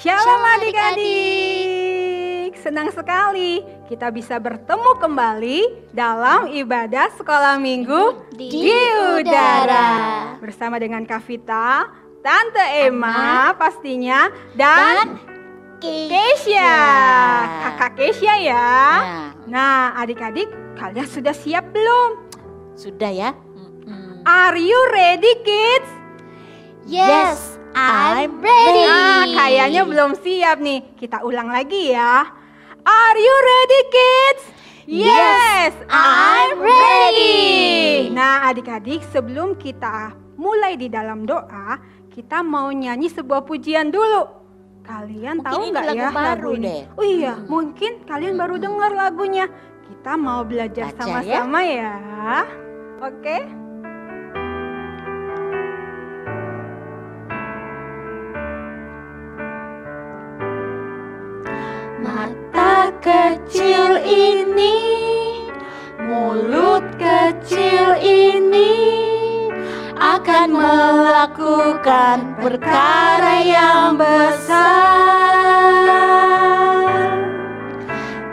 Shalom adik-adik, senang sekali kita bisa bertemu kembali dalam ibadah sekolah minggu di udara. Bersama dengan Kak Vita, Tante Emma pastinya, dan Keisha, kakak Keisha ya. Nah adik-adik, kalian sudah siap belum? Sudah ya. Are you ready kids? Yes, I'm ready. Nah, kayaknya belum siap nih. Kita ulang lagi ya. Are you ready, kids? Yes, I'm ready. Nah, adik-adik, sebelum kita mulai di dalam doa, kita mau nyanyi sebuah pujian dulu. Kalian tahu nggak ya lagu ini? Oh iya, mungkin kalian baru dengar lagunya. Kita mau belajar sama-sama ya. Oke? Mata kecil ini, mulut kecil ini akan melakukan perkara yang besar.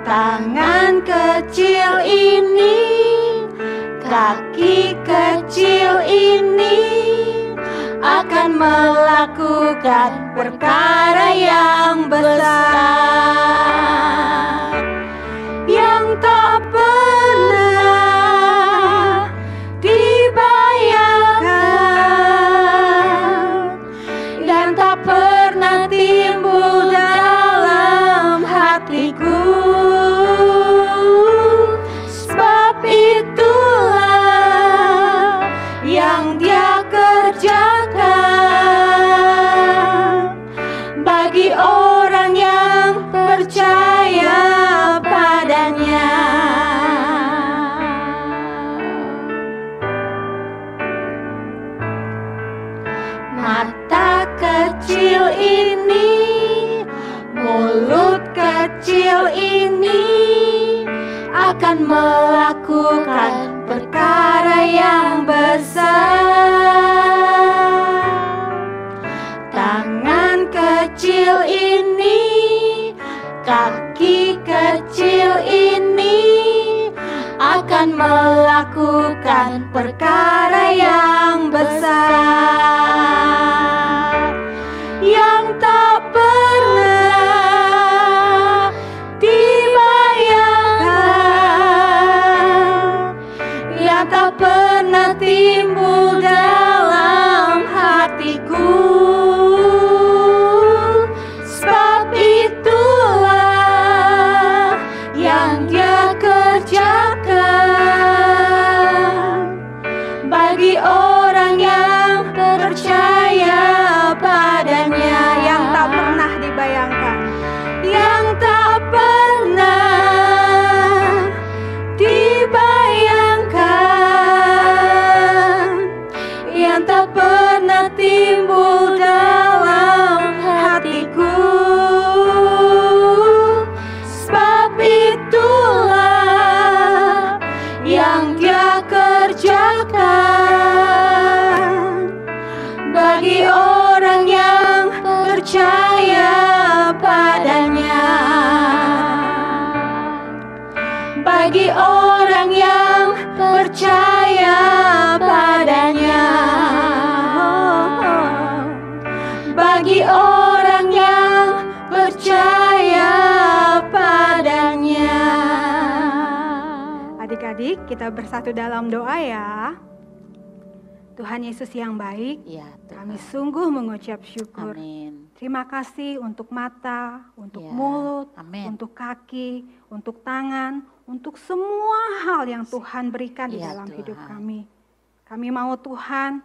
Tangan kecil ini, kaki kecil ini akan melakukan perkara yang besar, yang tak pernah dibayangkan dan tak pernah timbul dalam hatiku. Sebab itulah yang Dia kerjakan bagi orang yang percaya padanya. Mata kecil ini, mulut kecil ini akan melakukan perkara yang besar. Tangan kecil ini, kaki kecil ini akan melakukan perkara yang besar, yang tak pernah dibayangkan, yang tak pernah timbul dalam hatiku. Sebab itulah yang Dia kerjakan bagi orang yang percaya padanya. Yang tak pernah dibayangkan, yang tak pernah dibayangkan, yang tak pernah timbul dalam hatiku. Sebab itulah yang Dia kerjakan bagi orang yang percaya padanya, bagi orang yang percaya padanya, bagi orang yang percaya padanya. adik-adik, kita bersatu dalam doa ya. Tuhan Yesus yang baik, Ya, kami sungguh mengucap syukur. Amin. Terima kasih untuk mata, untuk Ya, mulut, amin. untuk kaki, untuk tangan, untuk semua hal yang Tuhan berikan di Ya, dalam Tuhan. hidup kami. Kami mau Tuhan,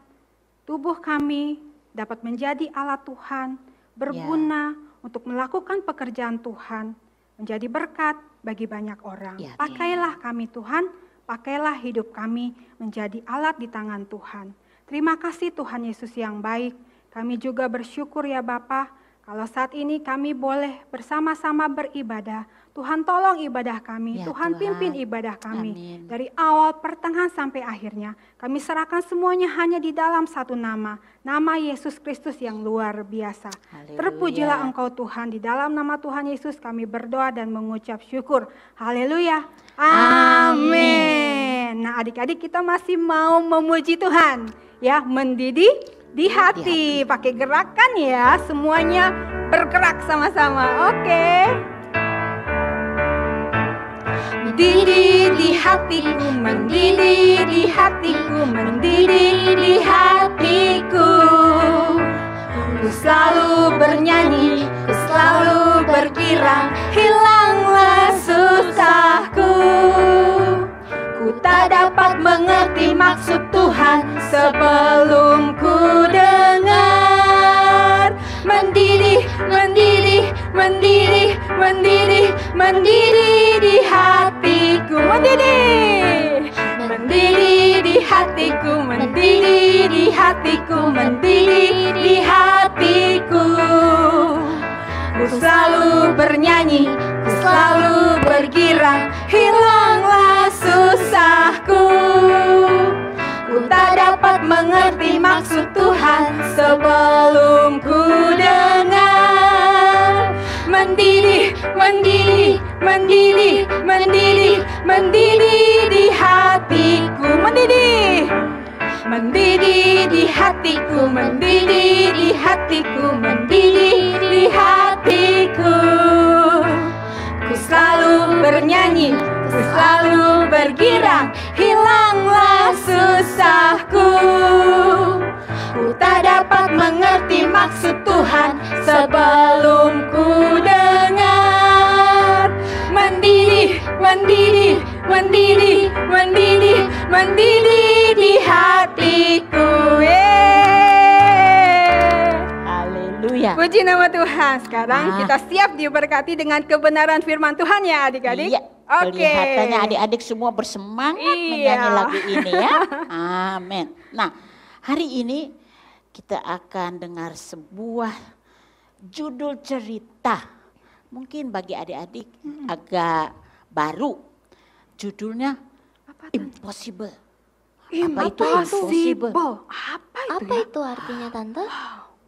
tubuh kami dapat menjadi alat Tuhan, berguna untuk melakukan pekerjaan Tuhan, menjadi berkat bagi banyak orang. Ya, Pakailah kami Tuhan, pakailah hidup kami menjadi alat di tangan Tuhan. Terima kasih Tuhan Yesus yang baik. Kami juga bersyukur ya Bapa, Kalau saat ini kami boleh bersama-sama beribadah, Tuhan tolong ibadah kami, Ya, Tuhan Tuhan. pimpin ibadah kami. Amin. Dari awal, pertengahan sampai akhirnya, kami serahkan semuanya hanya di dalam satu nama, nama Yesus Kristus yang luar biasa. Haleluya. Terpujilah Engkau Tuhan, di dalam nama Tuhan Yesus kami berdoa dan mengucap syukur. Haleluya. Amin. Nah, adik-adik, kita masih mau memuji Tuhan, ya, mendidih di hati. Pakai gerakan ya, semuanya bergerak sama-sama. Oke. Mendidih di hatiku, mendidih di hatiku, mendidih di hatiku. Ku selalu bernyanyi, ku selalu bergirang, hilanglah susahku. Ku tak dapat mengerti maksud Tuhan sebelum ku dengar. Mendidih, mendidih, mendidih, mendidih, mendidih di hatiku. Mendidih, mendidih di hatiku, mendidih di hatiku, mendidih di hatiku. Ku selalu bernyanyi, ku selalu bergirang, hilanglah susahku. Ku tak dapat mengerti maksud Tuhan sebelum ku dengar. Mendidih, mendidih, mendidih, mendidih, mendidih di hatiku. Mendidih, mendidih di hatiku, mendidih di hatiku, mendidih di hatiku. Ku selalu bernyanyi, ku selalu bergirang, hilanglah susahku. Ku tak dapat mengerti maksud Tuhan sebelum ku dengar. Mendidih, mendidih, mendidih, mendidih, mendidih di hatiku. Haleluya. Puji nama Tuhan. Sekarang kita siap diberkati dengan kebenaran firman Tuhan ya adik-adik. Iya, Oke. kelihatannya adik-adik semua bersemangat menyanyi lagu ini ya. Amin. Nah, hari ini kita akan dengar sebuah judul cerita. Mungkin bagi adik-adik agak baru. Judulnya Apa tuh? Impossible. Impossible. Apa itu Apa ya? itu artinya Tante?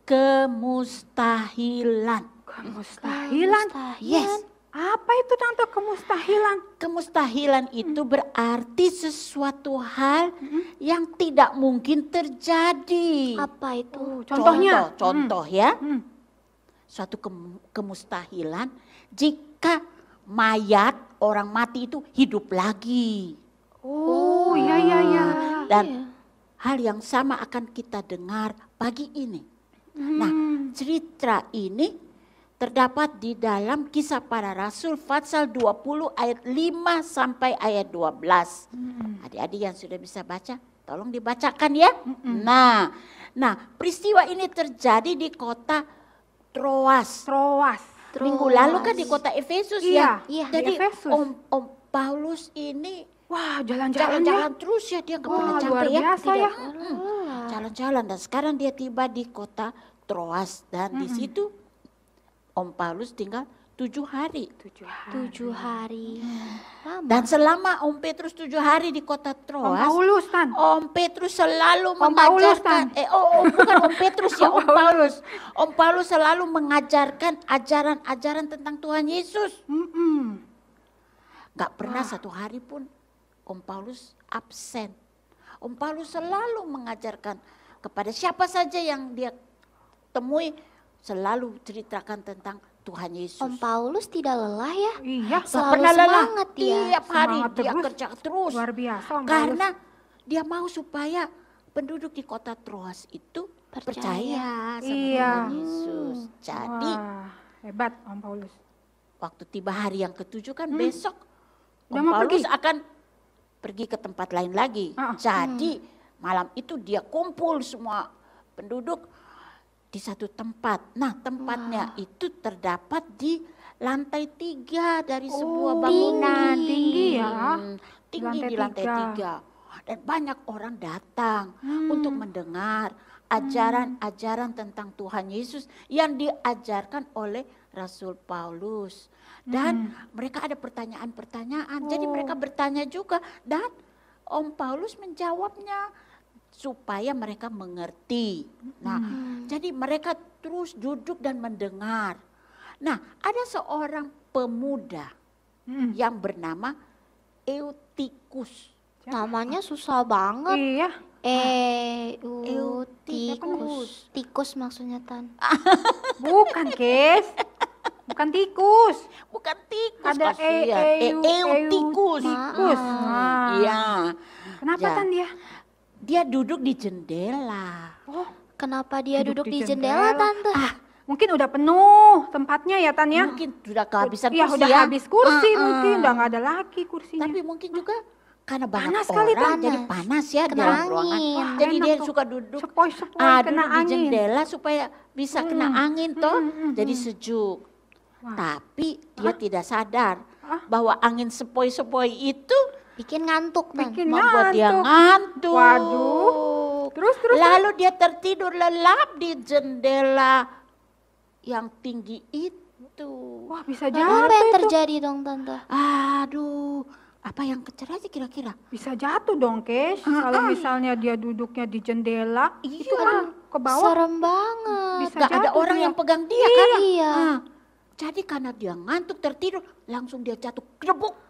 Kemustahilan. Kemustahilan. Yes. Apa itu Tante kemustahilan? Kemustahilan itu berarti sesuatu hal yang tidak mungkin terjadi. Apa itu? Contohnya? Contoh ya. Hmm. Suatu kemustahilan jika mayat orang mati itu hidup lagi. Oh, iya iya iya. Dan hal yang sama akan kita dengar pagi ini. Nah, cerita ini terdapat di dalam Kisah Para Rasul pasal 20 ayat 5 sampai ayat 12. Adik-adik yang sudah bisa baca, tolong dibacakan ya. Nah, peristiwa ini terjadi di kota Troas. Minggu lalu kan di kota Efesus Iya, ya. iya, Jadi di Efesus. Om Paulus ini Wah, jalan-jalan jalan-jalan terus ya, dia nggak pernah Wah, capek luar ya. biasa ya. Jalan-jalan dan sekarang dia tiba di kota Troas dan di situ Om Paulus tinggal 7 hari. 7 hari. Lama. Dan selama Om Petrus 7 hari di kota Om Troas, Paulus Tan. Om Petrus selalu Om Paulus, mengajarkan, Tan. bukan Om Petrus ya, Om Om Paulus. Om Paulus selalu mengajarkan ajaran-ajaran tentang Tuhan Yesus. Gak pernah satu hari pun Om Paulus absen. Om Paulus selalu mengajarkan kepada siapa saja yang dia temui, selalu ceritakan tentang Tuhan Yesus. Om Paulus tidak lelah ya? Iya, Gak Selalu pernah lelah. semangat dia. Tiap hari Semangat dia terus. kerja terus. luar biasa Om Paulus. Karena dia mau supaya penduduk di kota Troas itu Percaya. percaya sama Iya. Tuhan Yesus. Jadi Wah, hebat Om Paulus. waktu tiba hari yang ketujuh kan besok Udah Om mau Paulus pergi? akan pergi ke tempat lain lagi. Jadi malam itu dia kumpul semua penduduk di satu tempat. Nah, tempatnya itu terdapat di lantai 3 dari sebuah bangunan. tinggi ya. Tinggi di lantai 3. Dan banyak orang datang untuk mendengar ajaran-ajaran tentang Tuhan Yesus yang diajarkan oleh Rasul Paulus. Dan mereka ada pertanyaan-pertanyaan. Jadi mereka bertanya juga dan Om Paulus menjawabnya supaya mereka mengerti. Nah, jadi mereka terus duduk dan mendengar. Nah, ada seorang pemuda yang bernama Eutikus. Namanya susah banget. Iya. Eutikus. Tikus maksudnya Tan. Bukan, Kes. Bukan tikus. Bukan tikus, Ada kasihan. Eutikus. Tikus. Nah. Iya. Kenapa Ya. Tan dia? Dia duduk di jendela. Oh, Kenapa dia Duduk duduk di di jendela, jendela. Tante? mungkin udah penuh tempatnya ya Tan ya. Mungkin sudah kehabisan Iya, kursi udah ya. habis kursi mungkin, udah nggak ada lagi kursinya. Tapi mungkin juga karena banyak Panas kali, orang Tan. jadi panas ya Kena dalam angin. ruangan. Wah, Jadi enak dia tuh. suka duduk Sepoi-sepoi kena duduk di angin. jendela supaya bisa kena angin toh, jadi sejuk. Wah. Tapi dia tidak sadar Hah? bahwa angin sepoi-sepoi itu Bikin ngantuk, Tan. Bikin membuat dia ngantuk. ngantuk. Waduh. Terus. Lalu dia tertidur lelap di jendela yang tinggi itu. Wah, bisa Lalu jatuh apa yang itu. terjadi dong, Tante? Aduh, apa yang terjadi kira-kira? Bisa jatuh dong, Kes. Kalau misalnya dia duduknya di jendela, itu Iya. kan ke bawah. Serem banget. Bisa Gak ada jatuh orang dia. yang pegang dia kan? Iya. Ah, jadi karena dia ngantuk tertidur, langsung dia jatuh kedebuk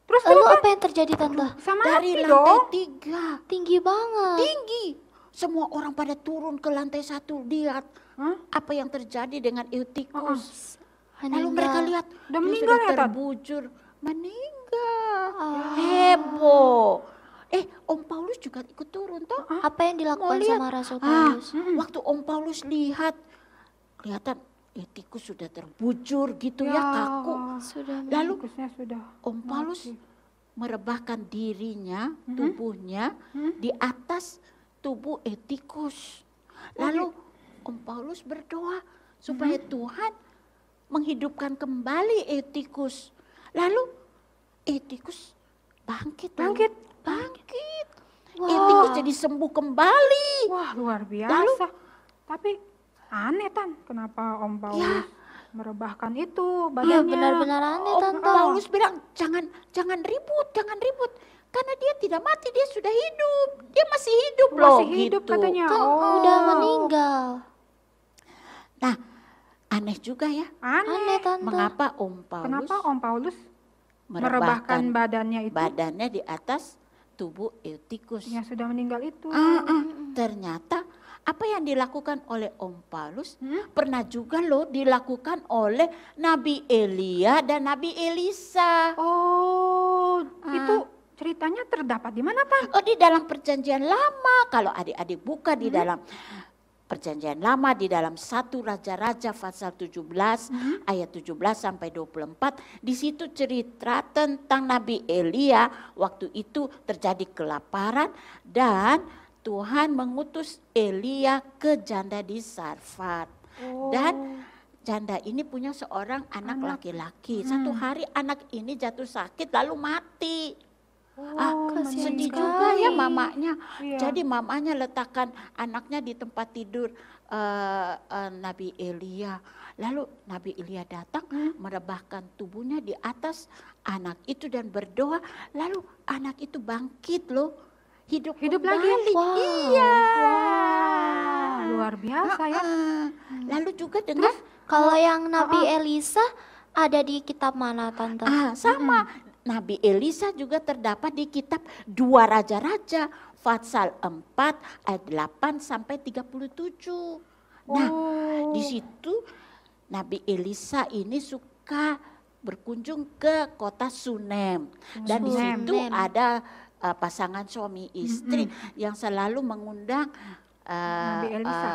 Terus Lalu Tan? apa yang terjadi, Tante? Sama dari mati lantai dong. 3. Tinggi banget. Tinggi. Semua orang pada turun ke lantai 1 lihat Hah? apa yang terjadi dengan Eutikus. Lalu Meninggal. mereka lihat Udah dia meninggal sudah ya, Tan? terbujur, meninggal. Ah. Heboh. Om Paulus juga ikut turun toh. Apa yang dilakukan Mau lihat? sama Rasul Paulus? Waktu Om Paulus lihat, kelihatan Eutikus sudah terbujur gitu ya, Ya. kaku. Sudah Lalu Tikusnya sudah. Om Paulus mati. merebahkan dirinya, tubuhnya di atas tubuh Eutikus. Lalu Om Paulus berdoa supaya Tuhan menghidupkan kembali Eutikus. Lalu Eutikus bangkit. loh. Bangkit. Wah. Eutikus jadi sembuh kembali. Wah, luar biasa. Tapi aneh Tan, kenapa Om Paulus merebahkan itu Iya, badannya? benar-benar aneh, Om Tante. Paulus bilang jangan ribut. Karena dia tidak mati, dia sudah hidup. Dia masih hidup loh Masih hidup gitu. katanya. Kan Oh. udah meninggal. Nah, aneh juga ya. Aneh, Tante. Mengapa Om Paulus Kenapa Om Paulus merebahkan badannya itu badannya di atas tubuh Eutikus? yang sudah meninggal itu? Ternyata apa yang dilakukan oleh Om Paulus pernah juga loh dilakukan oleh Nabi Elia dan Nabi Elisa. Oh, itu ceritanya terdapat di mana Tan? Oh, di dalam Perjanjian Lama. Kalau adik-adik buka di dalam Perjanjian Lama, di dalam 1 Raja-Raja pasal 17 ayat 17 sampai 24, di situ cerita tentang Nabi Elia. Waktu itu terjadi kelaparan dan Tuhan mengutus Elia ke janda di Sarfat. Dan janda ini punya seorang anak laki-laki. Satu hari anak ini jatuh sakit lalu mati. kasihan Sedih sekali. juga ya mamanya. Iya. Jadi mamanya letakkan anaknya di tempat tidur Nabi Elia. Lalu Nabi Elia datang merebahkan tubuhnya di atas anak itu dan berdoa. Lalu anak itu bangkit loh. Hidup lagi? kembali. Wow. Iya. Wah, luar biasa ya. Lalu juga dengan Kalau yang Nabi Elisa ada di kitab mana, Tante? sama. Nabi Elisa juga terdapat di kitab 2 Raja-Raja pasal 4 ayat 8 sampai 37. Nah, di situ Nabi Elisa ini suka berkunjung ke kota Sunem. Dan di situ Sunem. ada pasangan suami istri yang selalu mengundang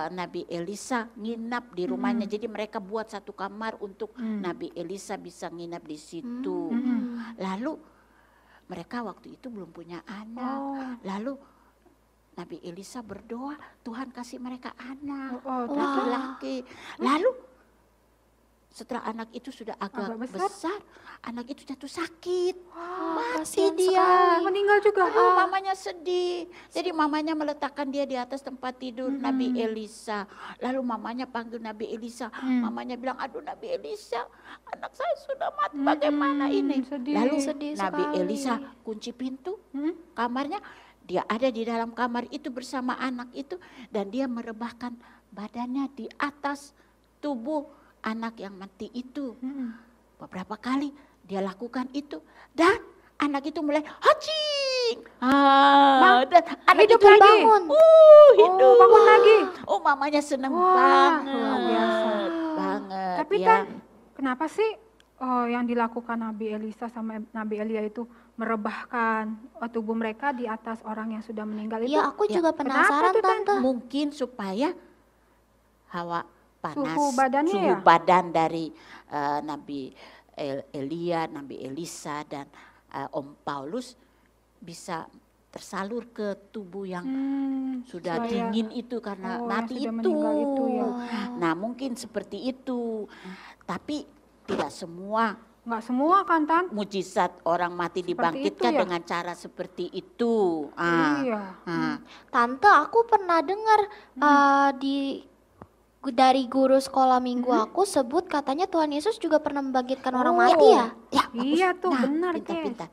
Nabi Elisa nginap di rumahnya. Jadi mereka buat satu kamar untuk Nabi Elisa bisa nginap di situ. Lalu mereka waktu itu belum punya anak. Lalu Nabi Elisa berdoa, Tuhan kasih mereka anak laki-laki. Lalu setelah anak itu sudah agak Agak besar? besar, anak itu jatuh sakit. Mati kasihan dia. sekali. Meninggal juga. Aduh, mamanya sedih. Jadi mamanya meletakkan dia di atas tempat tidur Nabi Elisa. Lalu mamanya panggil Nabi Elisa. Mamanya bilang, aduh Nabi Elisa, anak saya sudah mati, bagaimana ini? sedih. Lalu Sedih Nabi sekali. Elisa kunci pintu kamarnya. Dia ada di dalam kamar itu bersama anak itu. Dan dia merebahkan badannya di atas tubuh anak yang mati itu. Beberapa kali dia lakukan itu. Dan anak itu mulai hacing. Dan anak hidup itu lagi? bangun. Hidup. Oh, bangun lagi. Oh, mamanya senang Wah, banget. luar biasa. Banget. Tapi ya. Tan, kenapa sih yang dilakukan Nabi Elisa sama Nabi Elia itu merebahkan tubuh mereka di atas orang yang sudah meninggal itu? Ya, aku juga Kenapa penasaran, tuh, Tan? Tante. Mungkin supaya hawa panas, Suhu badannya suhu ya? badan dari Nabi Elia, Nabi Elisa dan Om Paulus bisa tersalur ke tubuh yang sudah supaya- dingin itu karena yang mati sudah itu. meninggal itu ya. Nah, mungkin seperti itu. Tapi tidak semua Nggak semua kan, Tan? mujizat orang mati Seperti dibangkitkan itu ya? dengan cara seperti itu. Iya. Tante, aku pernah dengar dari guru sekolah minggu aku sebut katanya Tuhan Yesus juga pernah membangkitkan orang mati ya. Ya, bagus. Iya tuh, benar, Kes. pintar-pintar.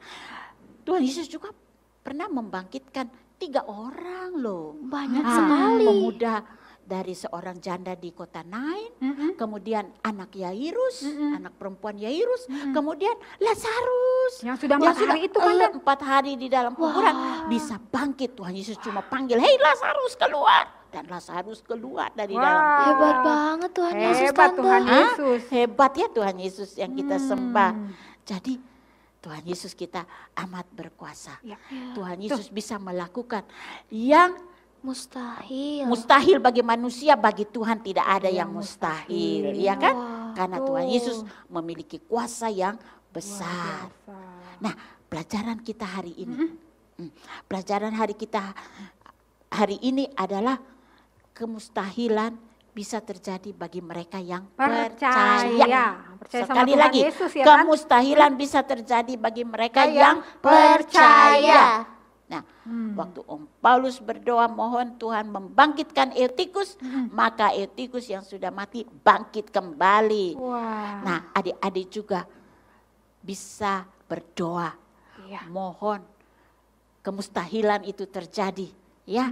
Tuhan Yesus juga pernah membangkitkan 3 orang loh. Banyak sekali. Pemuda dari seorang janda di kota Nain, kemudian anak Yairus, anak perempuan Yairus, kemudian Lazarus. Yang sudah 4 hari itu kan, Tan? 4 hari di dalam kuburan bisa bangkit. Tuhan Yesus cuma panggil, hei Lazarus keluar. Dan Lazarus keluar dari dalam kuburan. Hebat banget Tuhan Yesus, Hebat Tante. Tuhan Hah? Yesus. Hebat ya Tuhan Yesus yang kita sembah. Jadi Tuhan Yesus kita amat berkuasa. Ya. Tuhan Yesus bisa melakukan yang Mustahil. mustahil bagi manusia, bagi Tuhan tidak ada yang mustahil, ya kan? Karena Tuhan Yesus memiliki kuasa yang besar. Nah, pelajaran kita hari ini, pelajaran hari ini adalah kemustahilan bisa terjadi bagi mereka yang percaya. Percaya sama Sekali Tuhan lagi, Yesus ya kan? kemustahilan bisa terjadi bagi mereka Yang yang percaya. percaya. Nah, waktu Om Paulus berdoa mohon Tuhan membangkitkan Eutikus, maka Eutikus yang sudah mati bangkit kembali. Wah. Nah, adik-adik juga bisa berdoa, Iya. mohon kemustahilan itu terjadi, ya.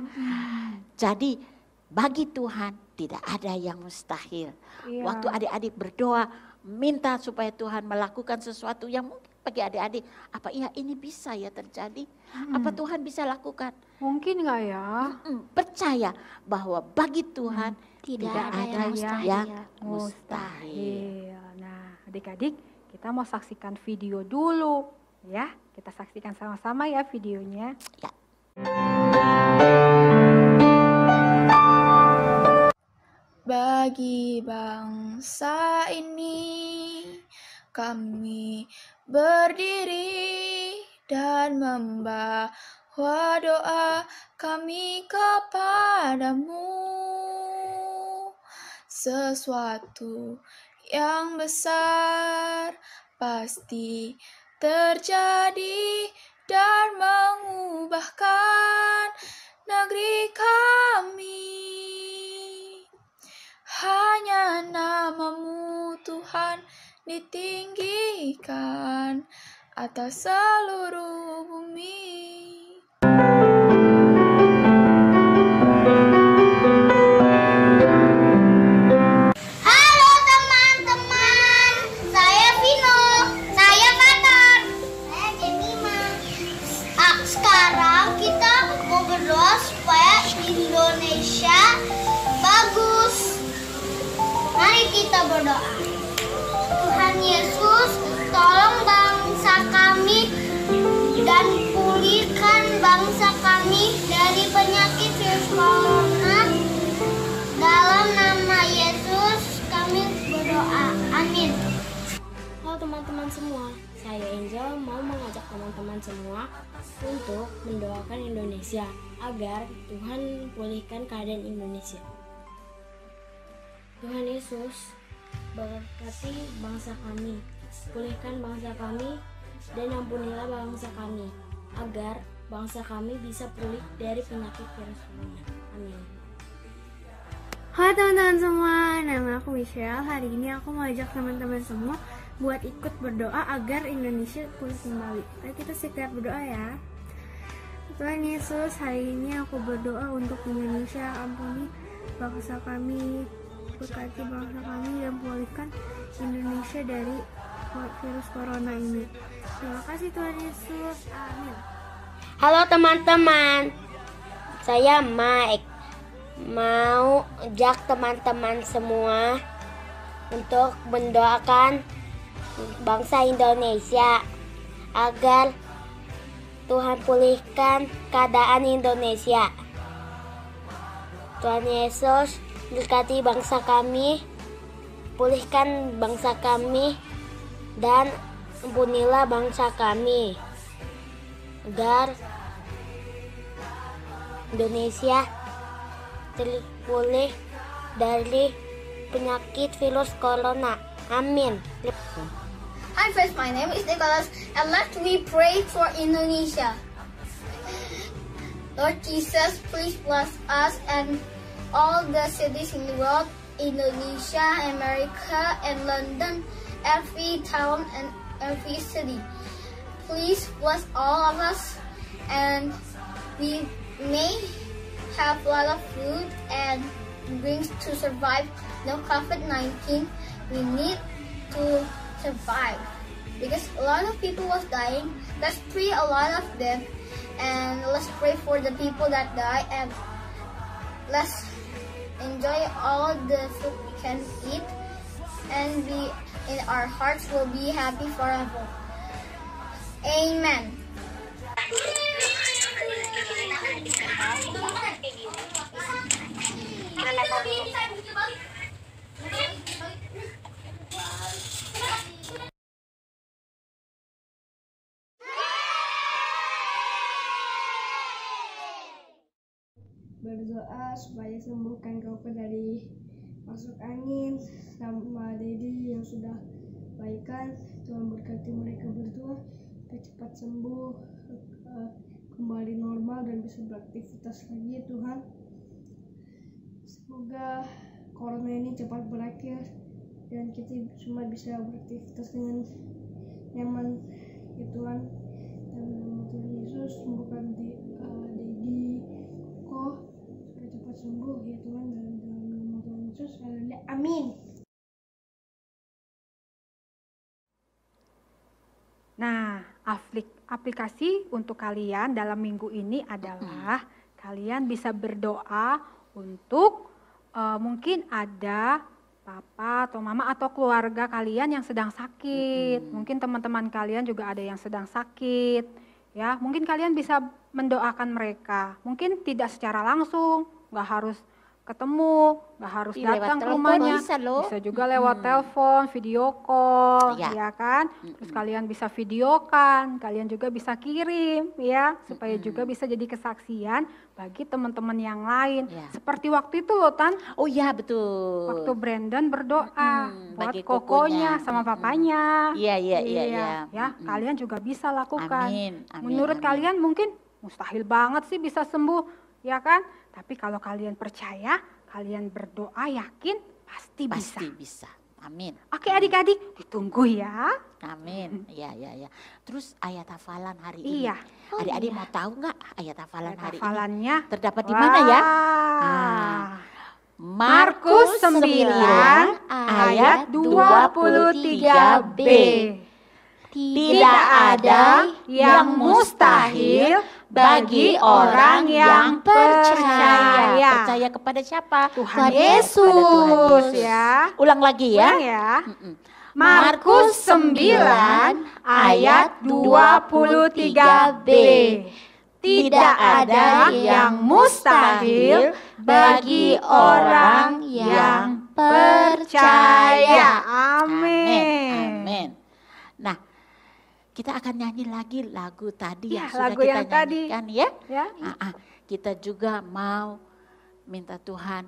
Jadi bagi Tuhan tidak ada yang mustahil. Iya. Waktu adik-adik berdoa, minta supaya Tuhan melakukan sesuatu yang mungkin bagi adik-adik, apa iya ini bisa ya terjadi? Apa Tuhan bisa lakukan? Mungkin nggak ya? Percaya bahwa bagi Tuhan Tidak tidak ada ada yang mustahil. yang mustahil. Nah, adik-adik, kita mau saksikan video dulu ya. Kita saksikan sama-sama ya videonya. Ya. Bagi bangsa ini kami berdiri dan membawa doa kami kepadamu. Sesuatu yang besar pasti terjadi dan mengubahkan negeri kami. Hanya namamu Tuhan ditinggikan atas seluruh bumi. Halo teman-teman, saya Vino, saya Fatar, saya Jemima. Sekarang kita mau berdoa supaya Indonesia bagus. Mari kita berdoa. Tuhan Yesus, tolong bangsa kami dan pulihkan bangsa kami dari penyakit virus corona. Dalam nama Yesus kami berdoa. Amin. Halo teman-teman semua, saya Angel mau mengajak teman-teman semua untuk mendoakan Indonesia agar Tuhan pulihkan keadaan Indonesia. Tuhan Yesus, berkati bangsa kami, pulihkan bangsa kami, dan ampunilah bangsa kami, agar bangsa kami bisa pulih dari penyakit virus corona. Amin. Halo teman-teman semua, nama aku Michelle. Hari ini aku mau ajak teman-teman semua buat ikut berdoa agar Indonesia pulih kembali. Ayo kita siap berdoa ya. Tuhan Yesus, hari ini aku berdoa untuk Indonesia. Ampuni bangsa kami, berkati bangsa kami, dan pulihkan Indonesia dari virus corona ini. Terima kasih Tuhan Yesus. Amin. Halo teman-teman, saya Mike. Mau ajak teman-teman semua untuk mendoakan bangsa Indonesia agar Tuhan pulihkan keadaan Indonesia. Tuhan Yesus berkati bangsa kami, pulihkan bangsa kami, dan ampunilah bangsa kami, agar Indonesia terpulih dari penyakit virus corona. Amin. Hi friends, my name is Nicholas, and let's we pray for Indonesia. Lord Jesus, please bless us and all the cities in the world, Indonesia, America, and London, every town and every city. Please bless all of us, and we may have a lot of food and drinks to survive no COVID-19. We need to survive because a lot of people was dying. Let's pray a lot of them, and let's pray for the people that die, and let's enjoy all the food we can eat, and we in our hearts will be happy forever. Amen. Berdoa supaya sembuhkan COVID dari masuk angin, sama Dedi yang sudah baikan. Tuhan berkati mereka berdua cepat sembuh, kembali normal dan bisa beraktivitas lagi ya Tuhan. Semoga corona ini cepat berakhir dan kita semua bisa beraktivitas dengan nyaman ya Tuhan. Dan nama Tuhan Yesus sembuhkan Dedi Koko supaya cepat sembuh ya Tuhan, dan dalam nama Tuhan Yesus amin. Nah, aplikasi untuk kalian dalam minggu ini adalah kalian bisa berdoa untuk mungkin ada papa atau mama atau keluarga kalian yang sedang sakit. Mungkin teman-teman kalian juga ada yang sedang sakit. Ya, mungkin kalian bisa mendoakan mereka. Mungkin tidak secara langsung, nggak harus ketemu, nggak harus datang ke rumahnya, bisa juga lewat telepon, video call, ya kan? Terus kalian bisa videokan, kalian juga bisa kirim, ya, supaya juga bisa jadi kesaksian bagi teman-teman yang lain. Seperti waktu itu loh, Tan. Oh iya betul. Waktu Brandon berdoa buat kokonya sama papanya. Iya. Ya, kalian juga bisa lakukan. Amin. Menurut kalian mungkin mustahil banget sih bisa sembuh, ya kan? Tapi kalau kalian percaya, kalian berdoa yakin, pasti bisa. Amin. Oke adik-adik, ditunggu ya. Amin. Iya. Terus ayat hafalan hari ini. Adik-adik mau tahu nggak ayat hafalan hari Hafalannya ini? Terdapat di mana ya? Markus 9 ayat 23b. Tidak ada yang mustahil bagi orang yang percaya. Percaya kepada siapa? Tuhan Yesus ya. Ulang lagi ya. Ulang ya. Markus 9 ayat 23b. Tidak ada yang mustahil bagi orang yang percaya. Amin. Nah, kita akan nyanyi lagi lagu tadi yang sudah lagu kita yang nyanyikan ya. Ya. Kita juga mau minta Tuhan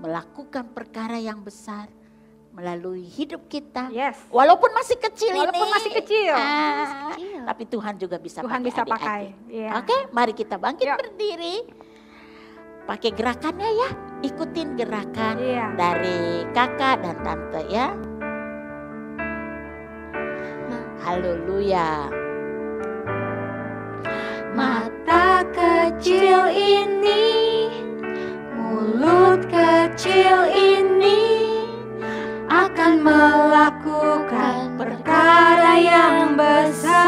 melakukan perkara yang besar, melalui hidup kita. Yes. Walaupun masih kecil Walaupun ini. masih kecil. Tapi Tuhan juga bisa Tuhan pakai bisa adik-adik. pakai. Iya. Oke, mari kita bangkit Yuk. berdiri. Pakai gerakannya ya. Ikutin gerakan Iya. dari kakak dan tante ya. Haleluya. Mata kecil ini, mulut kecil ini akan melakukan perkara yang besar.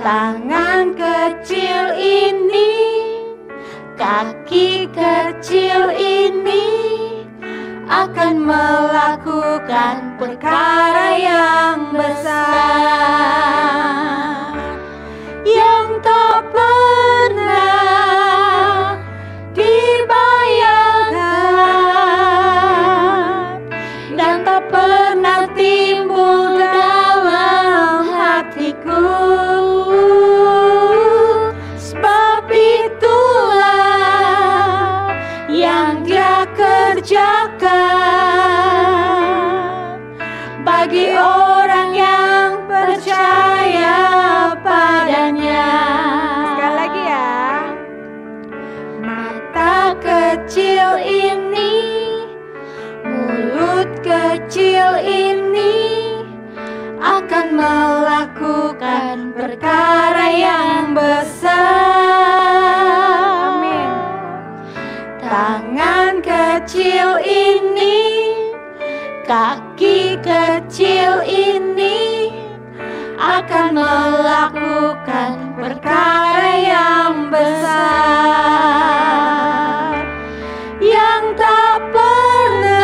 Tangan kecil ini, kaki kecil ini akan melakukan perkara yang besar yang tak pernah dibayangkan dan tak pernah timbul dalam hatiku. Sebab itulah yang Dia kerjakan bagi orang yang percaya padanya. Sekali lagi ya. Mata kecil ini, mulut kecil ini akan melakukan perkara yang besar. Amin. Tangan kecil ini, kaki kecil ini akan melakukan perkara yang besar yang tak pernah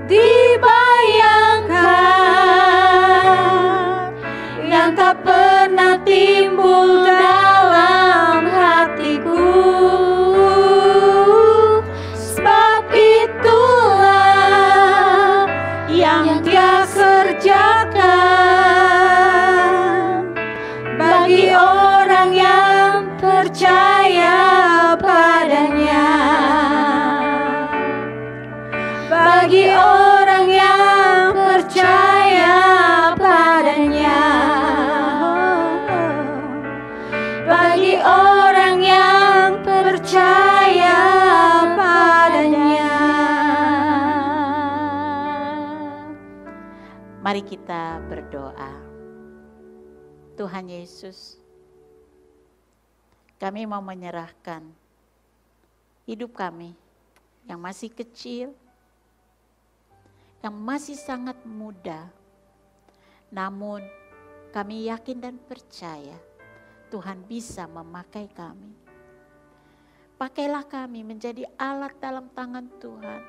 dibayangkan, yang tak pernah timbul dalam hatiku. Sebab itulah yang Dia kerjakan bagi orang yang percaya padanya. Bagi orang yang percaya padanya. Bagi orang yang percaya padanya. Mari kita berdoa. Tuhan Yesus, kami mau menyerahkan hidup kami yang masih kecil, yang masih sangat muda. Namun kami yakin dan percaya Tuhan bisa memakai kami. Pakailah kami menjadi alat dalam tangan Tuhan,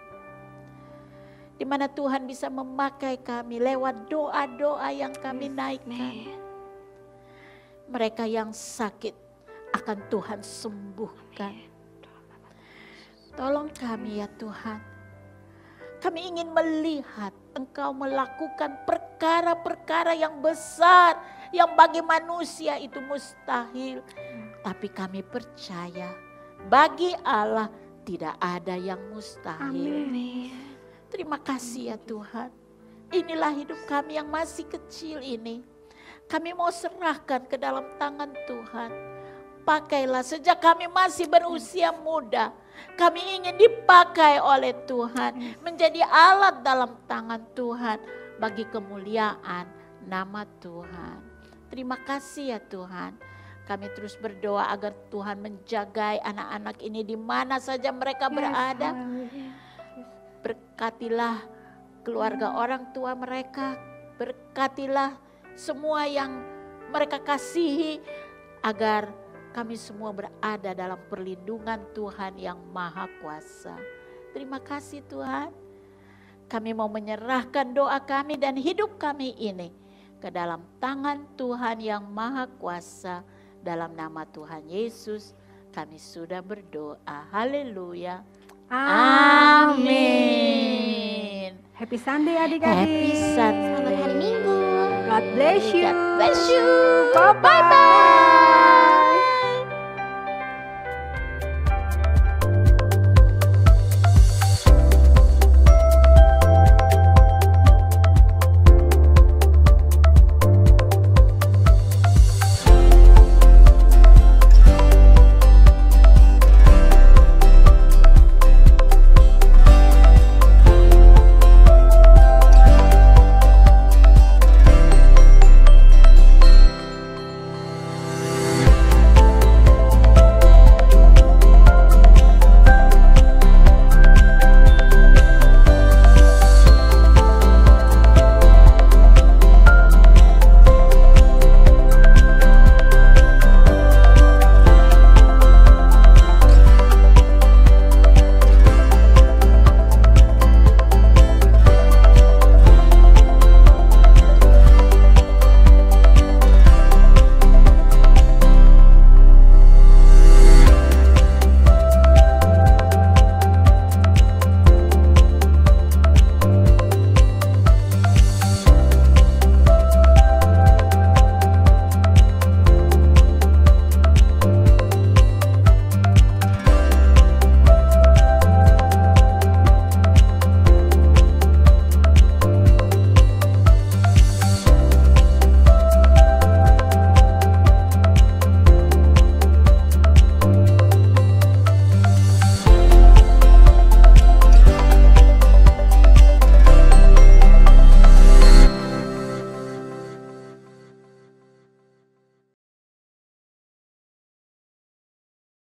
di mana Tuhan bisa memakai kami lewat doa-doa yang kami naikkan. Mereka yang sakit akan Tuhan sembuhkan. Tolong kami ya Tuhan. Kami ingin melihat Engkau melakukan perkara-perkara yang besar, yang bagi manusia itu mustahil. Tapi kami percaya bagi Allah tidak ada yang mustahil. Terima kasih ya Tuhan. Inilah hidup kami yang masih kecil ini. Kami mau serahkan ke dalam tangan Tuhan. Pakailah sejak kami masih berusia muda. Kami ingin dipakai oleh Tuhan. Menjadi alat dalam tangan Tuhan. Bagi kemuliaan nama Tuhan. Terima kasih ya Tuhan. Kami terus berdoa agar Tuhan menjagai anak-anak ini di mana saja mereka berada. Berkatilah keluarga orang tua mereka. Berkatilah semua yang mereka kasihi, agar kami semua berada dalam perlindungan Tuhan yang Maha Kuasa. Terima kasih Tuhan. Kami mau menyerahkan doa kami dan hidup kami ini ke dalam tangan Tuhan yang Maha Kuasa. Dalam nama Tuhan Yesus kami sudah berdoa. Haleluya. Amin. Happy Sunday adik-adik. Happy Sunday. Selamat hari Minggu. God bless you. God bless you. Bye-bye.